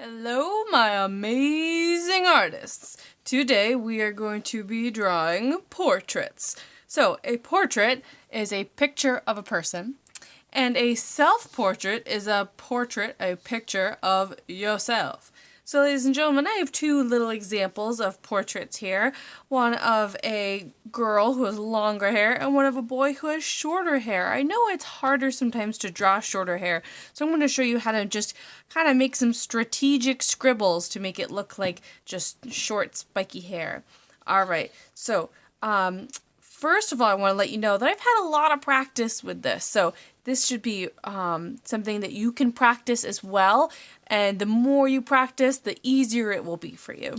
Hello, my amazing artists! Today we are going to be drawing portraits. So, a portrait is a picture of a person, and a self-portrait is a picture of yourself. So, ladies and gentlemen, I have two little examples of portraits here. One of a girl who has longer hair and one of a boy who has shorter hair. I know it's harder sometimes to draw shorter hair, so I'm going to show you how to just kind of make some strategic scribbles to make it look like just short, spiky hair. All right, so first of all, I want to let you know that I've had a lot of practice with this, so this should be something that you can practice as well, and the more you practice, the easier it will be for you.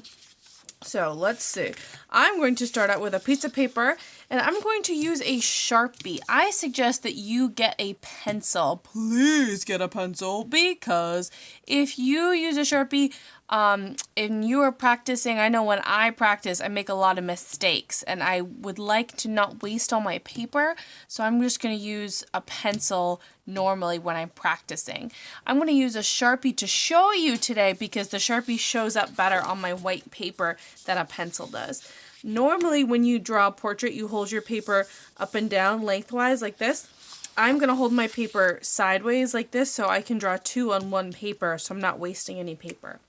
So let's see. I'm going to start out with a piece of paper, and I'm going to use a Sharpie. I suggest that you get a pencil. Please get a pencil, because if you use a Sharpie and you are practicing, I know when I practice, I make a lot of mistakes, and I would like to not waste all my paper, so I'm just going to use a pencil normally when I'm practicing. I'm going to use a Sharpie to show you today because the Sharpie shows up better on my white paper than a pencil does. Normally when you draw a portrait, you hold your paper up and down lengthwise like this. I'm going to hold my paper sideways like this so I can draw two on one paper so I'm not wasting any paper.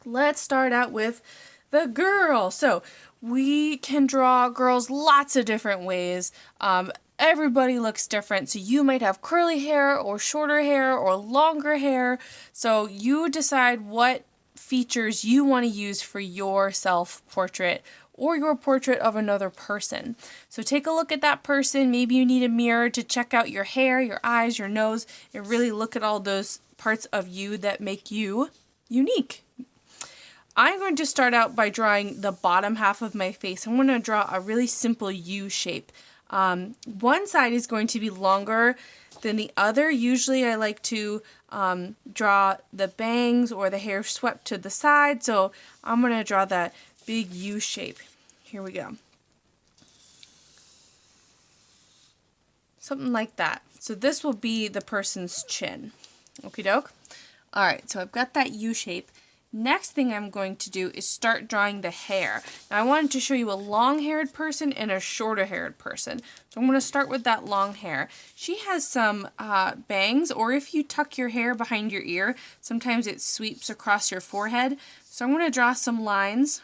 Let's start out with the girl. So we can draw girls lots of different ways. Everybody looks different, so you might have curly hair or shorter hair or longer hair. So you decide what features you want to use for your self-portrait or your portrait of another person. So take a look at that person. Maybe you need a mirror to check out your hair, your eyes, your nose, and really look at all those parts of you that make you unique. I'm going to start out by drawing the bottom half of my face. I'm going to draw a really simple U shape. One side is going to be longer than the other. Usually I like to draw the bangs or the hair swept to the side, so I'm going to draw that big U shape. Here we go. Something like that. So this will be the person's chin. Okie doke. Alright, so I've got that U shape. Next thing I'm going to do is start drawing the hair. Now I wanted to show you a long-haired person and a shorter-haired person. So I'm going to start with that long hair. She has some bangs, or if you tuck your hair behind your ear, sometimes it sweeps across your forehead. So I'm going to draw some lines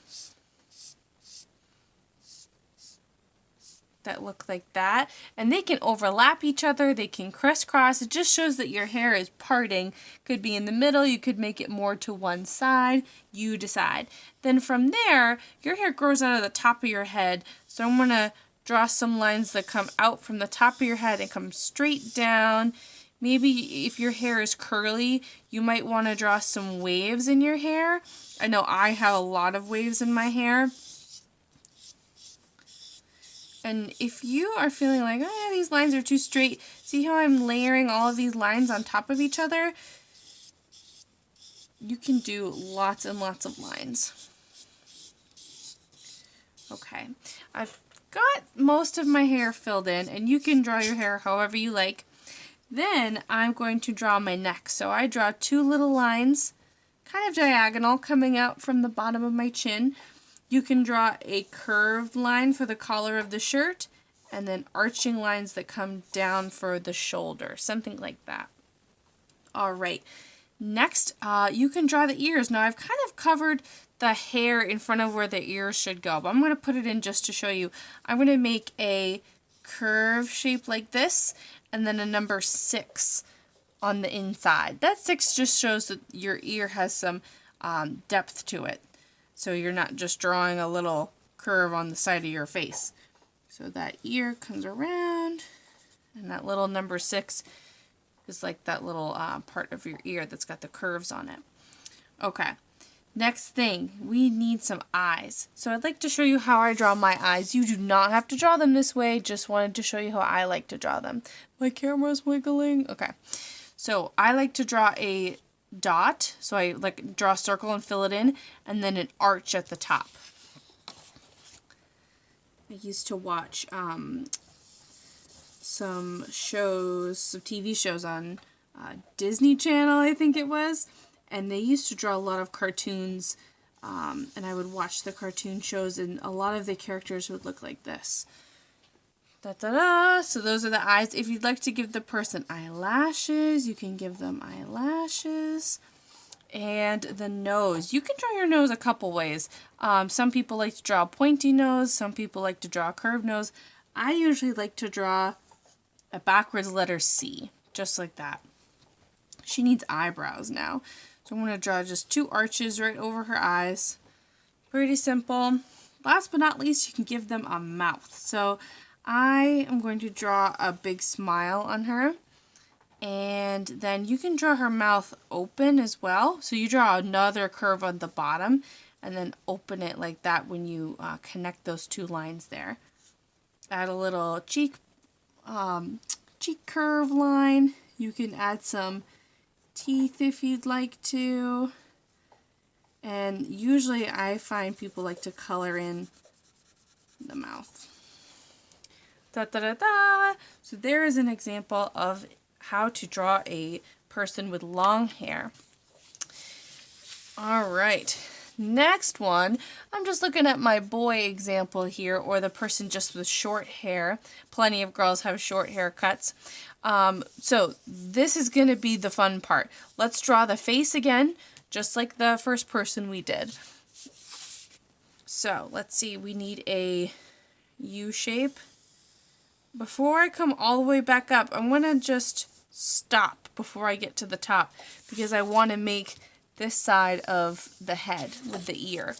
that look like that, and they can overlap each other, they can crisscross. It just shows that your hair is parting. Could be in the middle, you could make it more to one side, you decide. Then from there, your hair grows out of the top of your head, so I'm going to draw some lines that come out from the top of your head and come straight down. Maybe if your hair is curly, you might want to draw some waves in your hair. I know I have a lot of waves in my hair. And if you are feeling like, oh, these lines are too straight, see how I'm layering all of these lines on top of each other? You can do lots and lots of lines. Okay, I've got most of my hair filled in, and you can draw your hair however you like. Then I'm going to draw my neck. So I draw two little lines, kind of diagonal, coming out from the bottom of my chin. You can draw a curved line for the collar of the shirt, and then arching lines that come down for the shoulder, something like that. All right, next you can draw the ears. Now I've kind of covered the hair in front of where the ears should go, but I'm going to put it in just to show you. I'm going to make a curve shape like this, and then a number 6 on the inside. That 6 just shows that your ear has some depth to it. So you're not just drawing a little curve on the side of your face. So that ear comes around, and that little number 6 is like that little part of your ear that's got the curves on it. Okay, next thing, we need some eyes. So I'd like to show you how I draw my eyes. You do not have to draw them this way, just wanted to show you how I like to draw them. My camera's wiggling. Okay, so I like to draw a dot, so I like draw a circle and fill it in, and then an arch at the top. I used to watch some shows, some TV shows on Disney Channel, I think it was, and they used to draw a lot of cartoons, and I would watch the cartoon shows, and a lot of the characters would look like this. Da-da-da. So those are the eyes. If you'd like to give the person eyelashes, you can give them eyelashes. And the nose. You can draw your nose a couple ways. Some people like to draw a pointy nose. Some people like to draw a curved nose. I usually like to draw a backwards letter C, just like that. She needs eyebrows now. So I'm going to draw just 2 arches right over her eyes. Pretty simple. Last but not least, you can give them a mouth. So I am going to draw a big smile on her. And then you can draw her mouth open as well. So you draw another curve on the bottom and then open it like that when you connect those 2 lines there. Add a little cheek curve line. You can add some teeth if you'd like to. And usually I find people like to color in the mouth. Da, da, da, da. So there is an example of how to draw a person with long hair. All right, next one, I'm just looking at my boy example here, or the person just with short hair. Plenty of girls have short haircuts. So this is going to be the fun part. Let's draw the face again, just like the first person we did. So let's see, we need a U shape. Before I come all the way back up, I'm going to just stop before I get to the top because I want to make this side of the head with the ear.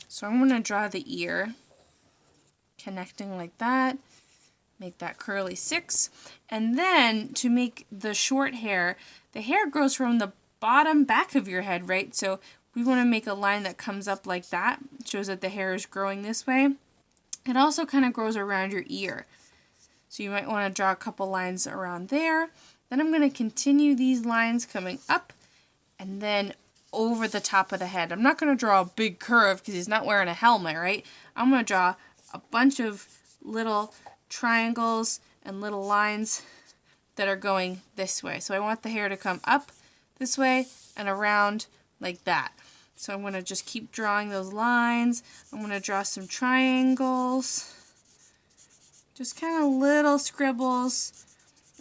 So I'm going to draw the ear, connecting like that, make that curly 6, and then to make the short hair, the hair grows from the bottom back of your head, right? So we want to make a line that comes up like that, shows that the hair is growing this way. It also kind of grows around your ear. So you might want to draw a couple lines around there. Then I'm going to continue these lines coming up and then over the top of the head. I'm not going to draw a big curve because he's not wearing a helmet, right? I'm going to draw a bunch of little triangles and little lines that are going this way. So I want the hair to come up this way and around like that. So I'm going to just keep drawing those lines. I'm going to draw some triangles. Just kind of little scribbles.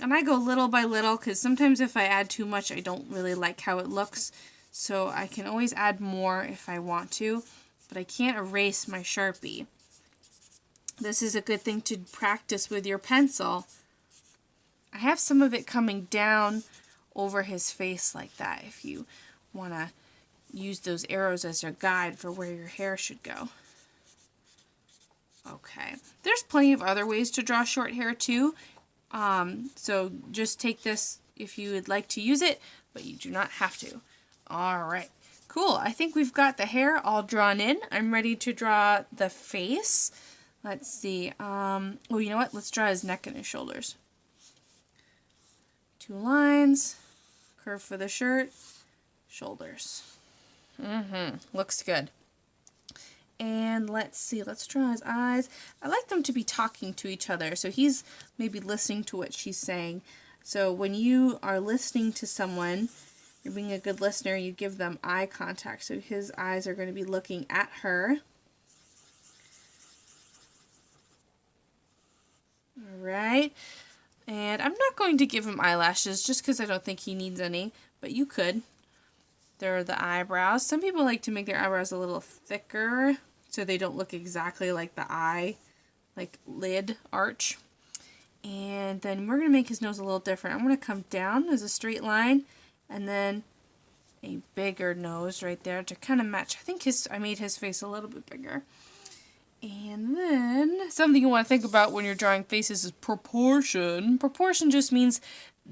And I go little by little because sometimes if I add too much, I don't really like how it looks. So I can always add more if I want to, but I can't erase my Sharpie. This is a good thing to practice with your pencil. I have some of it coming down over his face like that if you want to use those arrows as your guide for where your hair should go. Okay, there's plenty of other ways to draw short hair too. So just take this if you would like to use it, but you do not have to. All right, cool. I think we've got the hair all drawn in. I'm ready to draw the face. Let's see. Oh, you know what? Let's draw his neck and his shoulders. 2 lines, curve for the shirt, shoulders. Looks good. And let's see, let's draw his eyes. I like them to be talking to each other, so he's maybe listening to what she's saying. So when you are listening to someone, you're being a good listener, you give them eye contact. So his eyes are going to be looking at her. All right. And I'm not going to give him eyelashes just because I don't think he needs any, but you could. There are the eyebrows. Some people like to make their eyebrows a little thicker so they don't look exactly like the eye, like lid arch. And then we're going to make his nose a little different. I'm going to come down as a straight line and then a bigger nose right there to kind of match. I think I made his face a little bit bigger. And then something you want to think about when you're drawing faces is proportion. Proportion just means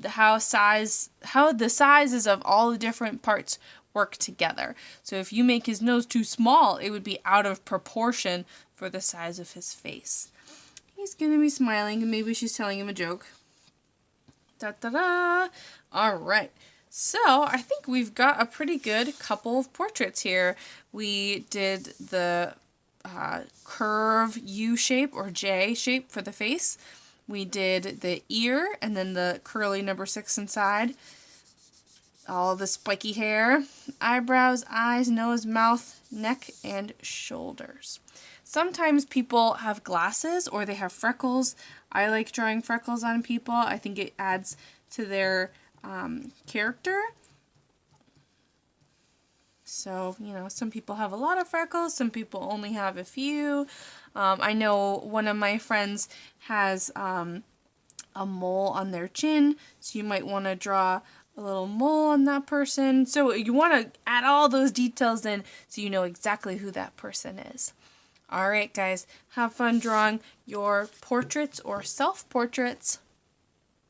how the sizes of all the different parts work together. So if you make his nose too small, it would be out of proportion for the size of his face. He's going to be smiling and maybe she's telling him a joke. Da-da-da! All right. So I think we've got a pretty good couple of portraits here. We did the curve U shape or J shape for the face. We did the ear and then the curly number 6 inside. all the spiky hair, eyebrows, eyes, nose, mouth, neck, and shoulders. Sometimes people have glasses or they have freckles. I like drawing freckles on people. I think it adds to their character. So, some people have a lot of freckles, some people only have a few. I know one of my friends has a mole on their chin, so you might want to draw a little mole on that person. So you want to add all those details in so you know exactly who that person is. All right, guys, have fun drawing your portraits or self-portraits.